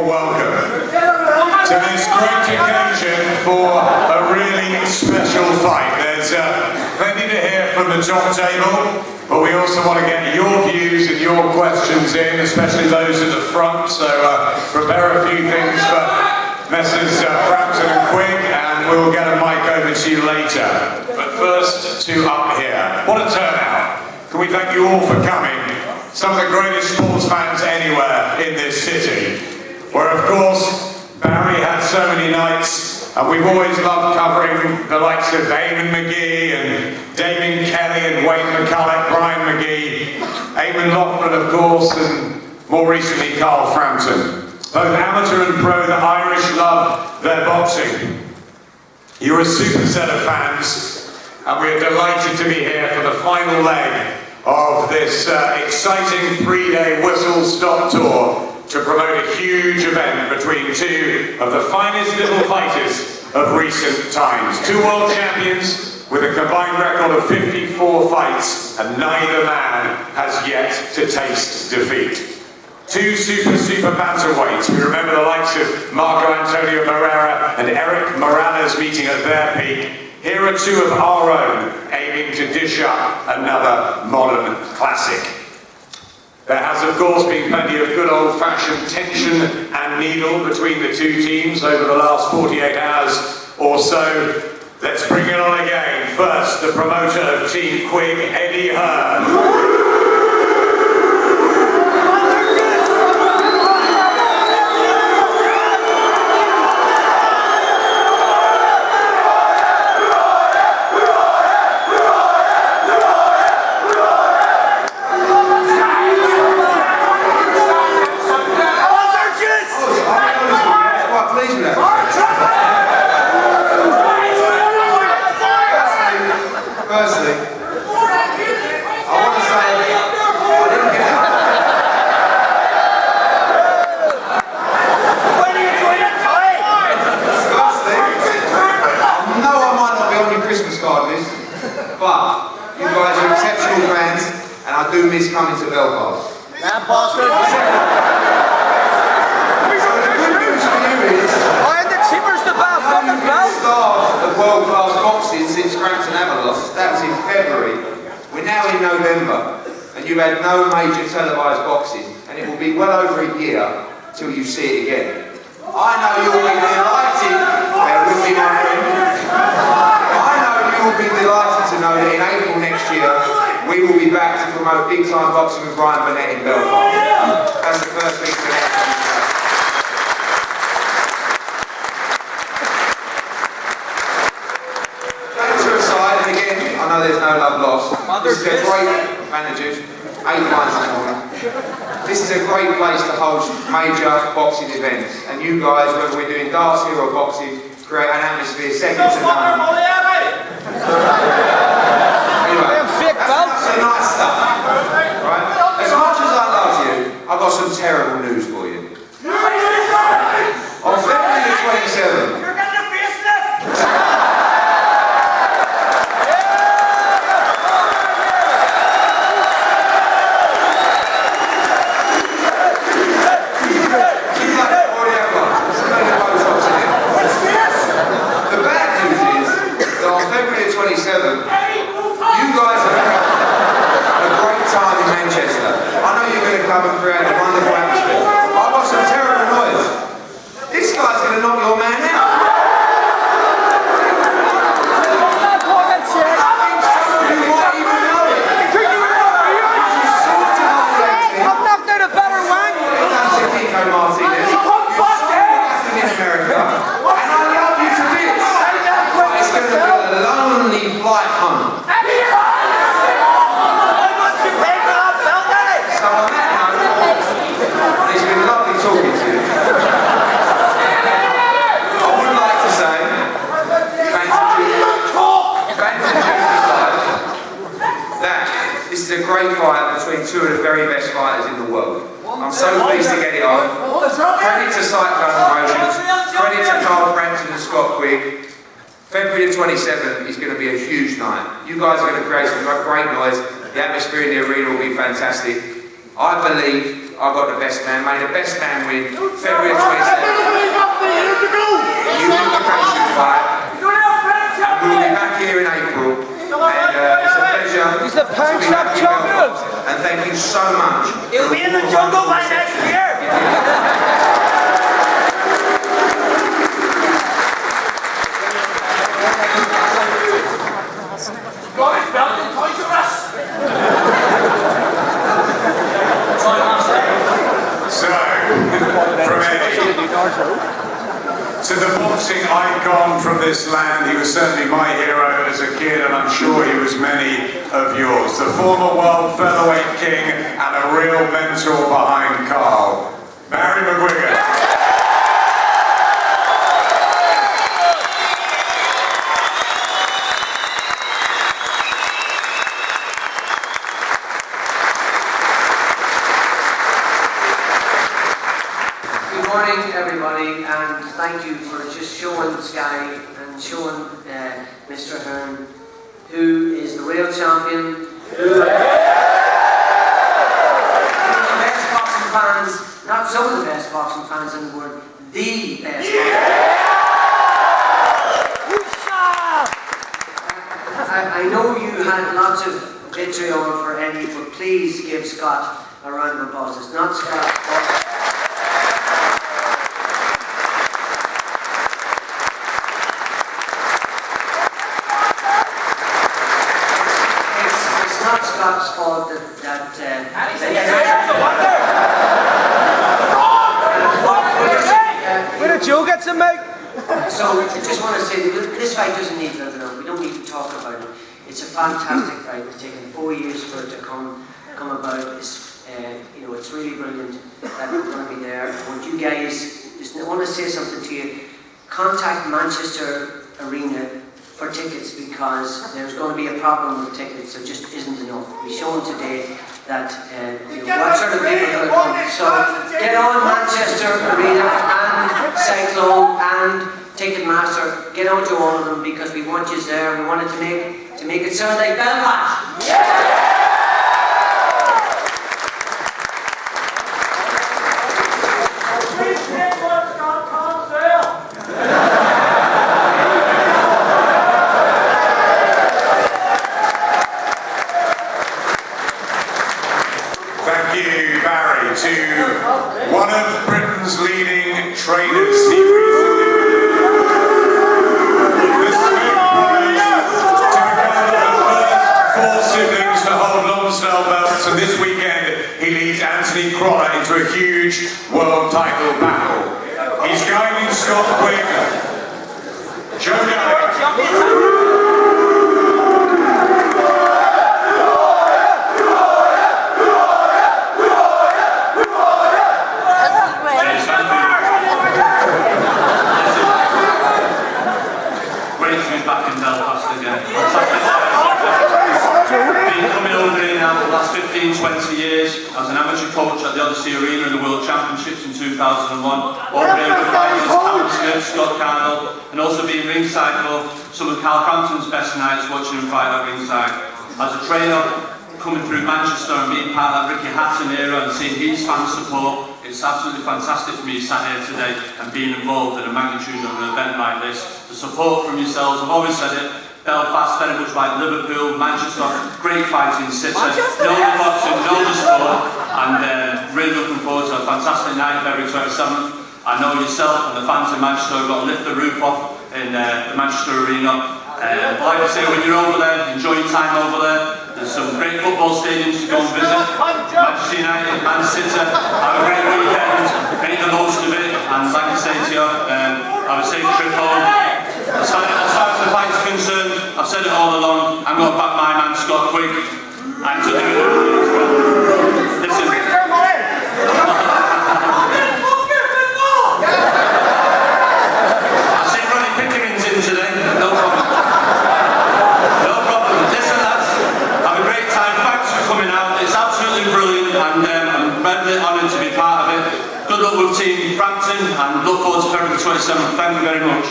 warm welcome to this great occasion for a really special fight. There's plenty to hear from the top table, but we also want to get your views and your questions in, especially those at the front, so prepare a few things for Messrs. Frampton and Quigg, and we'll get a mic over to you later. But first, to up here. What a turnout. Can we thank you all for coming? Some of the greatest sports fans anywhere in this city, where of course Barry had so many nights, and we've always loved covering the likes of Eamon McGee and Damien Kelly and Wayne McCulloch, Brian McGee, Eamon Loughran of course, and more recently Carl Frampton. Both amateur and pro, the Irish love their boxing. You're a super set of fans, and we're delighted to be here for the final leg of this exciting three-day whistle-stop tour to promote a huge event between two of the finest little fighters of recent times. Two world champions with a combined record of 54 fights, and neither man has yet to taste defeat. Two super bantamweights. We remember the likes of Marco Antonio Barrera and Eric Morales meeting at their peak. Here are two of our own aiming to dish up another modern classic. There has of course been plenty of good old-fashioned tension and needle between the two teams over the last 48 hours or so. Let's bring it on again. First, the promoter of Team Quigg, Eddie Hearn. Coming to Belfast. Now, Boston. So the good news for you is you've started the world-class boxing since Frampton Avalos. That was in February. We're now in November, and you've had no major televised boxing, and it will be well over a year till you see it again. I know you'll be delighted, bear with me my friend, I know you'll be delighted to know that in April next year, we will be back to promote big-time boxing with Ryan Burnett in Belfast. That's the first thing to happen. Jokes aside, and again, I know there's no love lost. This is a great managers, 8 months in order. This is a great place to host major boxing events. And you guys, whether we're doing darts here or boxing, create an atmosphere second to none. That's nice stuff, right? As much as I love you, I've got some terrible news for you. On February the 27th, you're going to face this! The bad news is that on February the 27th, you guys are a great time in Manchester. I know you're going to come and create a wonderful atmosphere. I've got some terrible noise. This guy's going to knock your man out. You might even know it. I've knocked out a better wang. That's a Kiko Martinez. You saw nothing in America, and I love you to bits. It's going to be a lonely flight home. So on that note, it's been lovely talking to you. I would like to say, that this is a great fight between two of the very best fighters in the world. I'm so pleased to get it on. Credit to Cyclone Promotions, credit to Carl Frampton and Scott Quigg. February the 27th is going to be a huge night. You guys are going to create some great noise. The atmosphere in the arena will be fantastic. I believe I got the best man. May the best man win. February 27th. You win the Frampton fight. And we'll be back here in April. And it's a pleasure. He's the pound to be shop back in champion. Belfast. And thank you so much. He'll be in the jungle by next year. Guys, Belgian Toys R Us. So, from Eddie to the boxing icon from this land, he was certainly my hero as a kid, and I'm sure he was many of yours. The former world featherweight king and a real mentor behind Carl, Barry McGuigan. Good morning, everybody, and thank you for just showing Sky and showing Mr. Hearn, who is the real champion, who the best boxing fans, not some of the best boxing fans in the world, the best I know you had lots of vitriol for Eddie, but please give Scott a round of applause. It's not Scott, but it's not Scott's fault Where did Joe get some, mate? So I just want to say, this fight doesn't need building up. We don't need to talk about it. It's a fantastic fight. It's taken 4 years for it to come about. It's it's really brilliant that we're going to be there. I want you guys, I want to say something to you. Contact Manchester Arena for tickets, because there's going to be a problem with tickets. There just isn't enough. We've shown today that what sort of people are going to come. So get on Manchester Arena and Cyclone and Ticketmaster. Get on to all of them, because we want you there. We wanted to make it sound like Belfast. Yeah. Thank you, Barry, to one of Britain's leading trainers. He recently the Smith Brothers to become the first 4 siblings to hold Lonsdale belts, and this weekend he leads Anthony Crolla into a huge world title battle. He's guiding Scott Quigg, Joe Gallagher. Back in Belfast again. Been coming over here now for the last 15-20 years as an amateur coach at the Odyssey Arena in the World Championships in 2001. Over here with fighters Alan Smith, Scott Carnell, and also being ringside for some of Carl Frampton's best nights, watching him fight at ringside. As a trainer, coming through Manchester and being part of that Ricky Hatton era and seeing his fan support, it's absolutely fantastic for me sat here today and being involved in a magnitude of an event like this. The support from yourselves, I've always said it, Belfast very much like Liverpool, Manchester, great fighting city, know the boxing, know the sport, and really looking forward to a fantastic night February 27th. I know yourself and the fans in Manchester have got to lift the roof off in the Manchester Arena. Like I say, when you're over there, enjoy your time over there. There's some great football stadiums to go and visit. Manchester United, Man City, have a great weekend, make the most of it, and like I say to you, have a safe trip home. As far as the fight's concerned, I've said it all along, I'm going to back my man Scott Quigg. I'm to do it. Listen. I see Ronnie Pickering's in today, no problem. No problem. Listen lads, have a great time, thanks for coming out, it's absolutely brilliant, and I'm very honoured to be part of it. Good luck with Team Frampton, and look forward to February 27th. Thank you very much.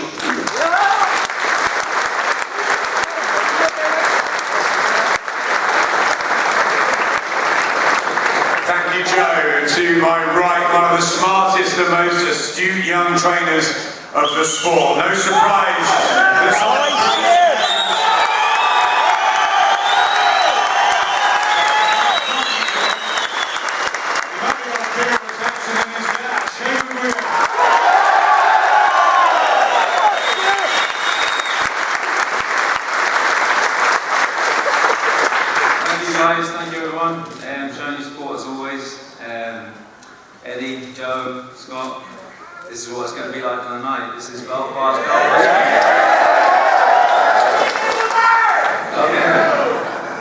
Thank you, Joe. to my right, one of the smartest and most astute young trainers of the sport. No surprise that guys, thank you everyone. Showing your support as always. Eddie, Joe, Scott, this is what it's going to be like on the night. This is Belfast.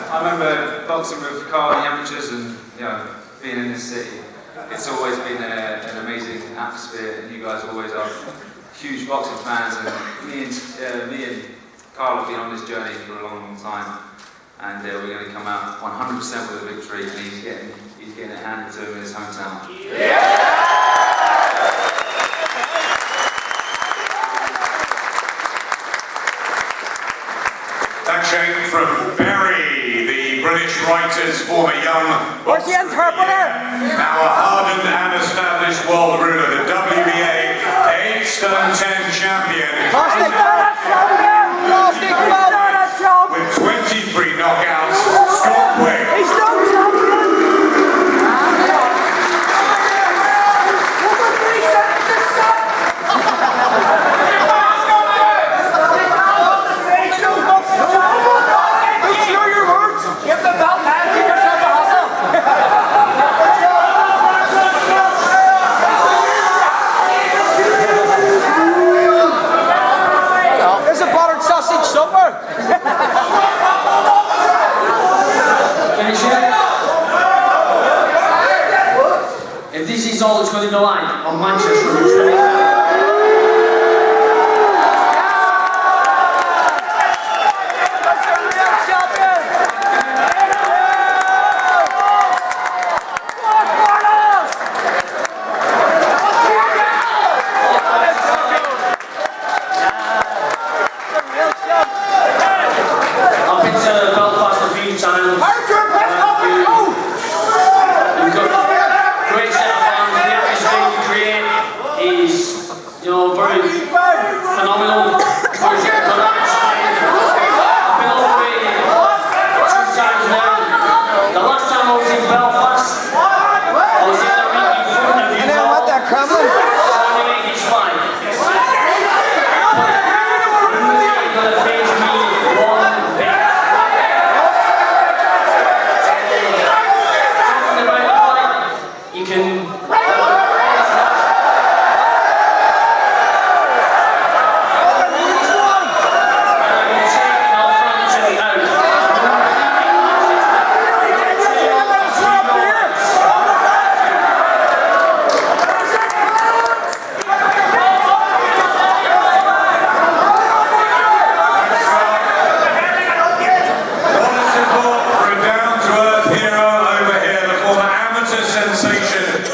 I remember boxing with Carl and the amateurs and being in this city. It's always been an amazing atmosphere, and you guys always are huge boxing fans. And me and Carl have been on this journey for a long, long time. And we're going to come out 100% with a victory, and he's getting it handed to him in his hometown. that came from Barry, the British writer's former young Where's the interpreter? now a hardened and established world ruler, the WBA 8 stone 10 champion. Plastic belt. With 23 knockouts, Scott Quigg. He's no champion. Show your words. Give the belt, man. Give yourself a hustle. There's a buttered sausage somewhere. If this is all that's going to go on Manchester, it's going to phenomenal. I've been all the way 2 times now. The last time I was in Belfast, I was in the ring in front of you. And then what, that crumbling? Standing 85. You're going to pay me one bit. Talking about the fight, you can...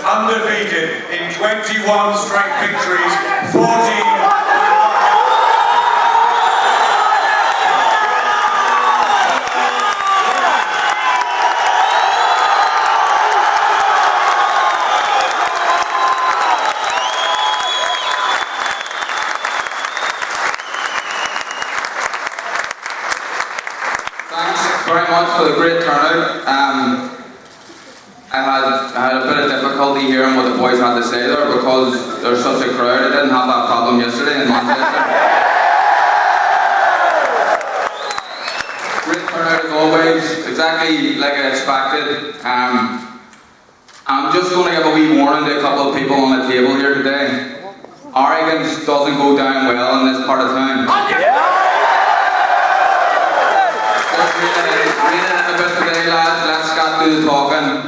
Undefeated in 21 straight victories, 14. Thanks very much for the great turnout. I had a bit of difficulty hearing what the boys had to say there because there's such a crowd. I didn't have that problem yesterday in Manchester. Great turnout as always, exactly like I expected. I'm just going to give a wee warning to a couple of people on the table here today. Arrogance doesn't go down well in this part of town. Just read it in a bit today, lads. Let Scott do the talking.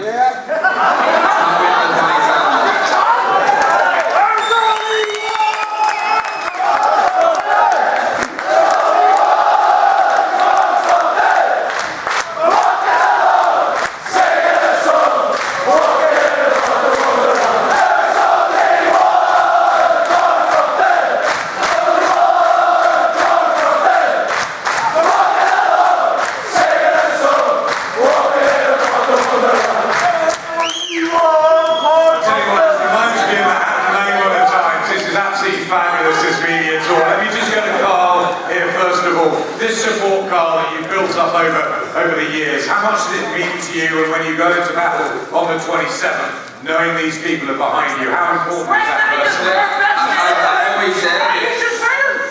absolutely fabulous, this media tour. Let me just go to Carl here first of all. This support, Carl, that you've built up over the years, how much did it mean to you when you go into battle on the 27th, knowing these people are behind you? How important is that personally?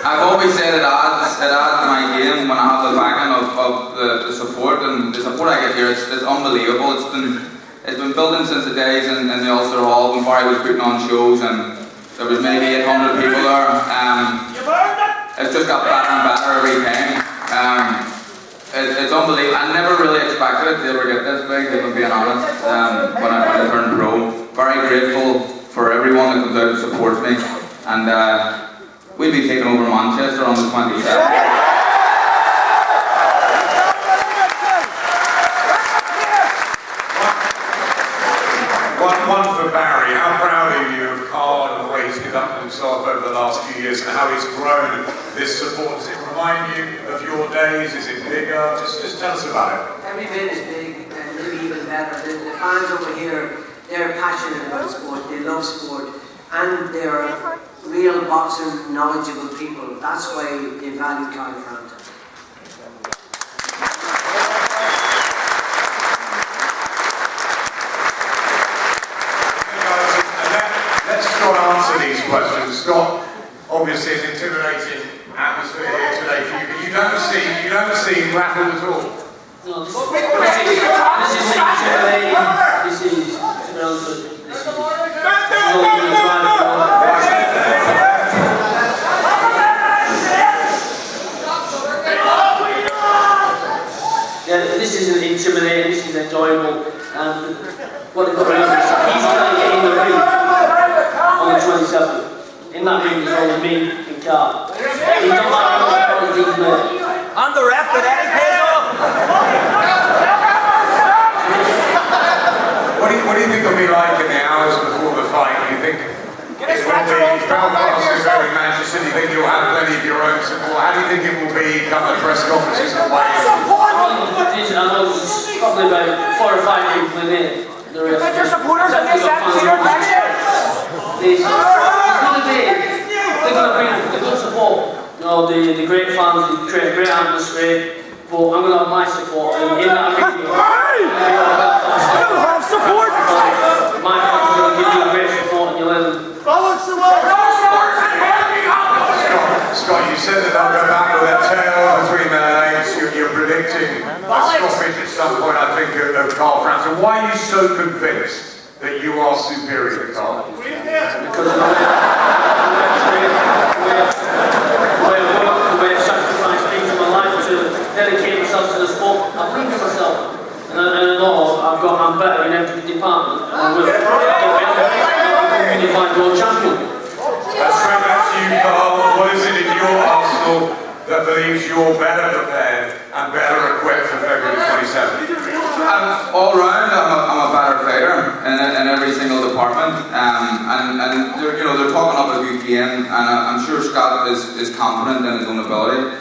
I've always said it adds to my game when I have the backing of the support, and the support I get here, it's unbelievable. It's been building since the days in the Ulster Hall when Barry was putting on shows, and there was maybe 800 people there. It's just got better and better every time. It's unbelievable. I never really expected it to ever get this big, if I'm being honest, when I turned pro. Very grateful for everyone that comes out and supports me. And we'll be taking over Manchester on the 27th. One for Barry. How proud are you of Carl and the way he's conducted himself over the last few years and how he's grown this support? Does it remind you of your days? Is it bigger? Just tell us about it. Every bit is big and maybe even better. The fans over here, they're passionate about sport, they love sport, and they're real boxing knowledgeable people. That's why they value Frampton. Let's try and answer these questions. Scott, obviously an intimidating atmosphere here today for you, but you don't seem rattled at all. No, this is intimidating. This is this isn't intimidating, this is enjoyable. And what I've got to remember is he's going to get in the ring on the 27th. In that ring is only me and Carl. He's not like these men. I'm the ref, but Eddie pays off. What do you think it'll be like in the hours before the fight? Do you think it will be Belfast is very Manchester? Do you think you'll have plenty of your own support? How do you think it will be come at press conferences and playing? I know there's probably about 4 or 5 people in there. Get your supporters on this end, see your backstage. They're going to bring the good support. You know, the great fans, they create a great atmosphere. But I'm going to have my support. And in that video, have support. my fans are going to give you a great support and you'll end. Scott, you said that they'll go back with their tail between their legs. You're predicting a stoppage at some point, I think, of Carl Frampton. Why are you so convinced that you are superior to Carl? Because of the way I've sacrificed things in my life to dedicate myself to the sport. I believe in myself. And I know I'm better in every department. I will be the world champion. Let's go back to you, Carl. What is it in your arsenal that believes you're better prepared and better equipped for February 27th? All round, I'm a better fighter in every single department, and they're talking up a good game, and I'm sure Scott is confident in his own ability.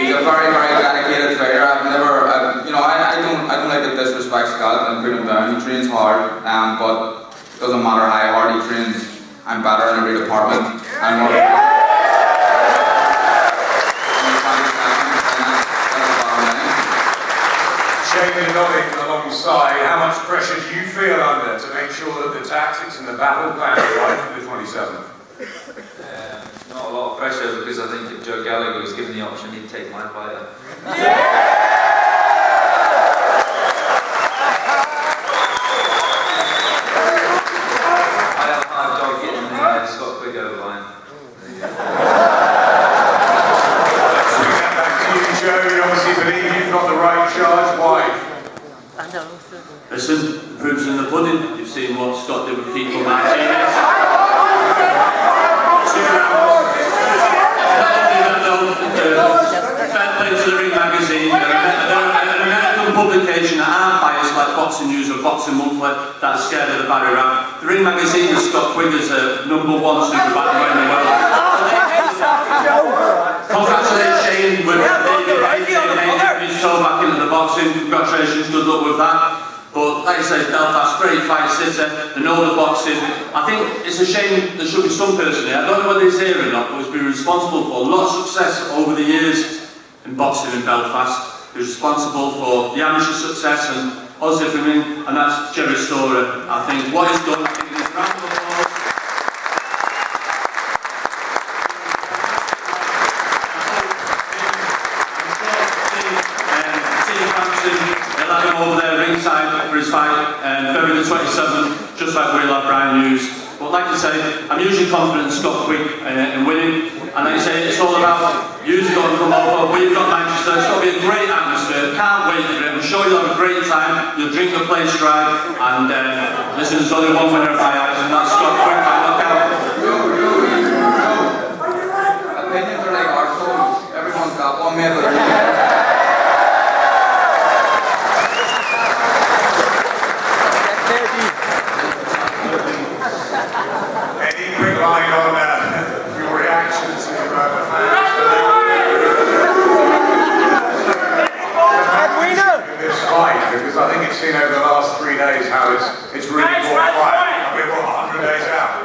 He's a very, very dedicated fighter. I don't like to disrespect Scott and put him down. He trains hard, but it doesn't matter how hard he trains. I'm better in every department. I'm more. Jamie nodding alongside, how much pressure do you feel under to make sure that the tactics and the battle plan are right for the 27th? Not a lot of pressure because I think if Joe Gallagher was given the option, he'd take my fighter. I have a hard job getting Scott Quigg over the line. Let's swing that back to you, Joe. You obviously believe you've got the right charge. Why? Listen, the proof's in the pudding. You've seen what Scott did with people Martinez. Fair play to the Ring magazine. An American publication that aren't biased like Boxing News or Boxing Monthly that are scared of the Barry Ram. The Ring magazine has Scott Quigg as a #1 super bantamweight in the world. Congratulations, Shane, with David his toe back into the boxing. Congratulations, good luck with that. But But like I say, Belfast, great fight city, they know the boxing. I think it's a shame there should be some person here, I don't know whether he's here or not, but he's been responsible for a lot of success over the years in boxing in Belfast. He's responsible for the amateur success and us everything, and that's Jerry Storer. I think what he's done, I think he's round of applause. They'll have him over there ringside for his fight, February the 27th, just like we'll have Brian Hughes. But like I say, I'm usually confident in Scott Quigg in winning, and like I say, it's all about you've got to come over, we've got Manchester, it's got to be a great atmosphere, can't wait for it, I'm sure you'll have a great time, you'll drink the place dry, and listen, there's only one winner in my eyes, and that's Scott Quigg by knockout. Opinions are like our phones. Everyone's got one medal. Any quick line on your reaction to the fans in this fight? Because I think it's seen over the last 3 days how it's really brought fight. I mean, we're 100 days out.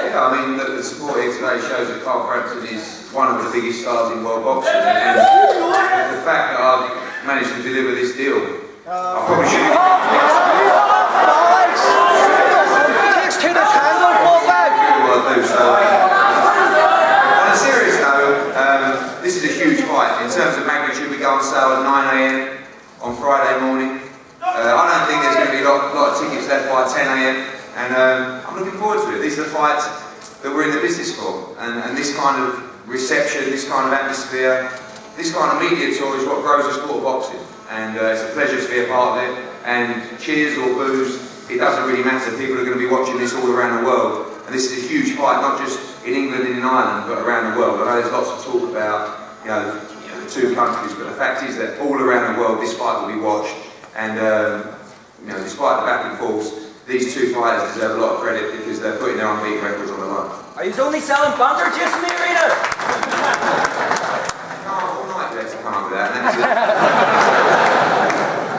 Yeah, I mean, the support here today shows that Frampton is one of the biggest stars in world boxing, and the fact that I've managed to deliver this deal, I probably should on a serious note, this is a huge fight. In terms of magnitude, we go on sale at 9 AM on Friday morning. I don't think there's going to be a lot of tickets left by 10 AM, and I'm looking forward to it. These are the fights that we're in the business for, and this kind of reception, this kind of atmosphere, this kind of media tour is what grows the sport of boxing, and it's a pleasure to be a part of it. And cheers or boos, it doesn't really matter. People are going to be watching this all around the world, and this is a huge fight, not just in England and in Ireland, but around the world. I know there's lots of talk about the two countries, but the fact is that all around the world this fight will be watched, and despite the back and forths, these two fighters deserve a lot of credit because they're putting their unbeaten records on the line. Are you only selling bunker juice in the arena? All night there to come up with that, and that's it.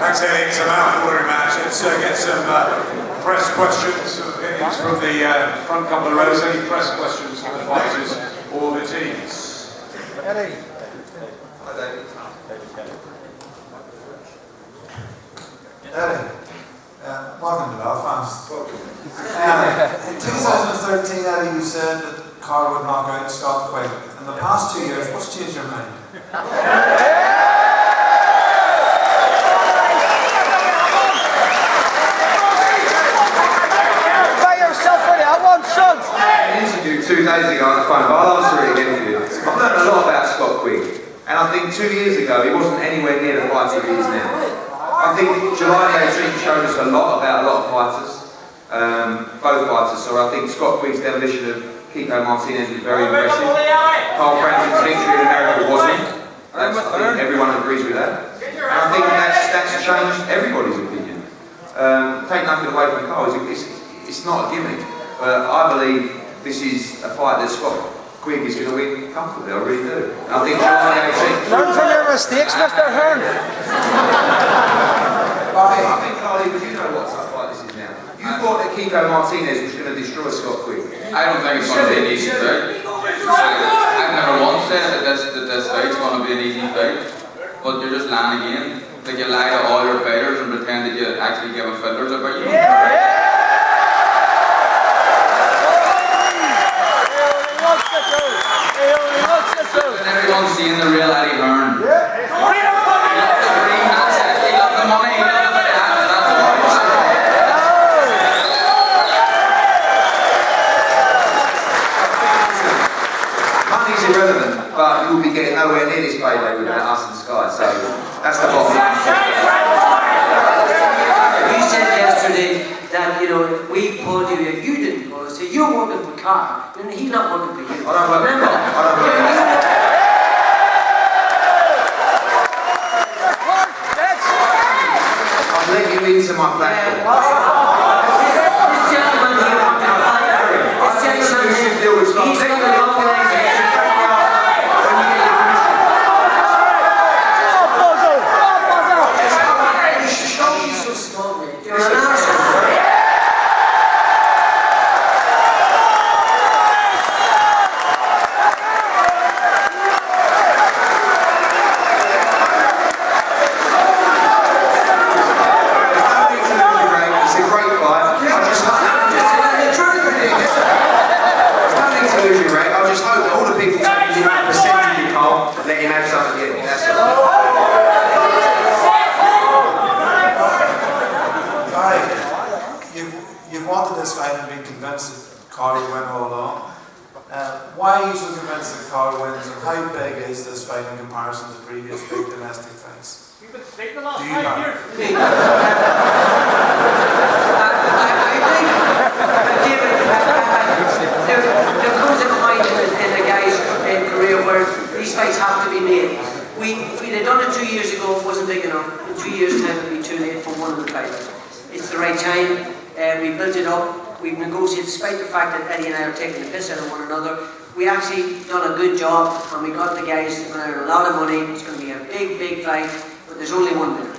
Thanks, Eddie. It's a mouth-watering match. Let's get some press questions, some opinions from the front couple of rows. Any press questions for the fighters or the teams? Eddie. Hi, David. Eddie, welcome to Belfast. In 2013, Eddie, you said that Carl would knock out Scott Quigg. In the past 2 years, what's changed your mind? An interview 2 days ago on the phone, but I'll answer it again for you. I've learned a lot about Scott Quigg, and I think 2 years ago he wasn't anywhere near the fighter he is now. I think July the 18th showed us a lot about a lot of fighters, both fighters, so I think Scott Quigg's demolition of Kiko Martinez was very impressive. Carl Frampton's victory in America wasn't. I think everyone agrees with that. And I think that's changed everybody's opinion. Take nothing away from Carl, it's not a gimmick. But I believe this is a fight that Scott Quigg is going to win comfortably, I really do. And I think July the 18th... Learn from your mistakes, Mr. Hearn. I think, Carly, you know what tough fight this is now. You thought that Kiko Martinez was going to destroy Scott Quigg. I don't think it's going to be an easy fight. I've never once said that this fight's going to be an easy fight. But you're just lying again. Like you lie to all your fighters and pretend that you actually give a fiddler's about you. And everyone's seeing the real Eddie Hearn. He loves the green, that's it. He loves the money, he loves the dance, that's all. Money's irrelevant, but you'll be getting nowhere near this payday without us and Sky, so that's the bottom line. You said yesterday that, if we pulled you, if you didn't pull us, so you're working for Carl, and he's not working for you. I don't work for Carl. I don't work for Carl. I'm letting you into my platform. This gentleman here wants to fight for him. This gentleman here, he's got the organisation. Don't be so small, man. Carl would win all along. Why are you so convinced that Carl wins, and how big is this fight in comparison to previous big domestic fights? You've been sick the last Do you 5 know? years. There comes a point in a guy's career where these fights have to be made. If we'd have done it 2 years ago, it wasn't big enough. In 2 years' time, it would be too late for one of the fighters. It's the right time. We built it up. We've negotiated, despite the fact that Eddie and I are taking the piss out of one another. We actually done a good job, and we got the guys to earn a lot of money. It's going to be a big, big fight, but there's only one winner.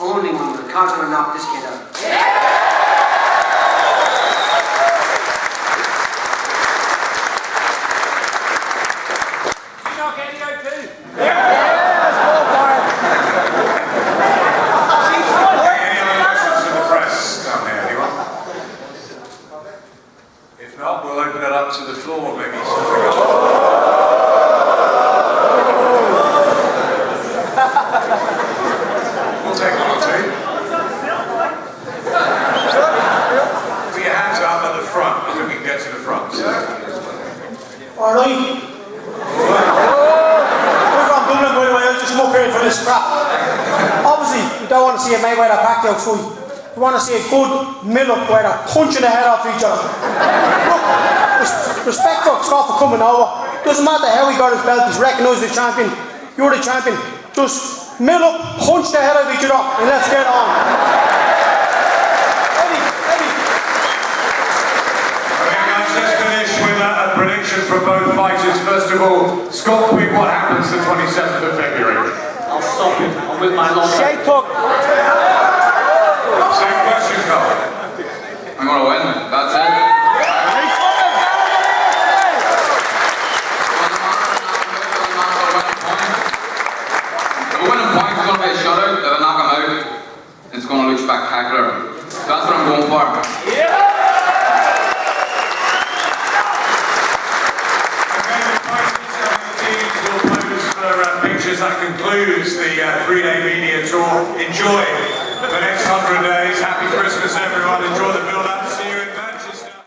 Only one winner. Carl's going to knock this kid out. You knock Eddie out too. Any other questions from the press down there, anyone? If not, we'll open it up to the floor, maybe. We'll take one or two. Put your hands up at the front. I think we can get to the front. Alright. We're from Dublin, by the way. I just come up here for this scrap. Obviously, we don't want to see a Mayweather Pacquiao fight. We want to see a good mill-up where they're punching the head off each other. Look, respect for Scott for coming over. Doesn't matter how he got his belt, he's recognised the champion. You're the champion. Just mill up, punch the head off each other, and let's get on. Eddie. Okay guys, let's finish with a prediction from both fighters. First of all, Scott Quigg, what happens the 27th of February? I'll stop it. I'm with my long Same question, Carl. I'm going to win.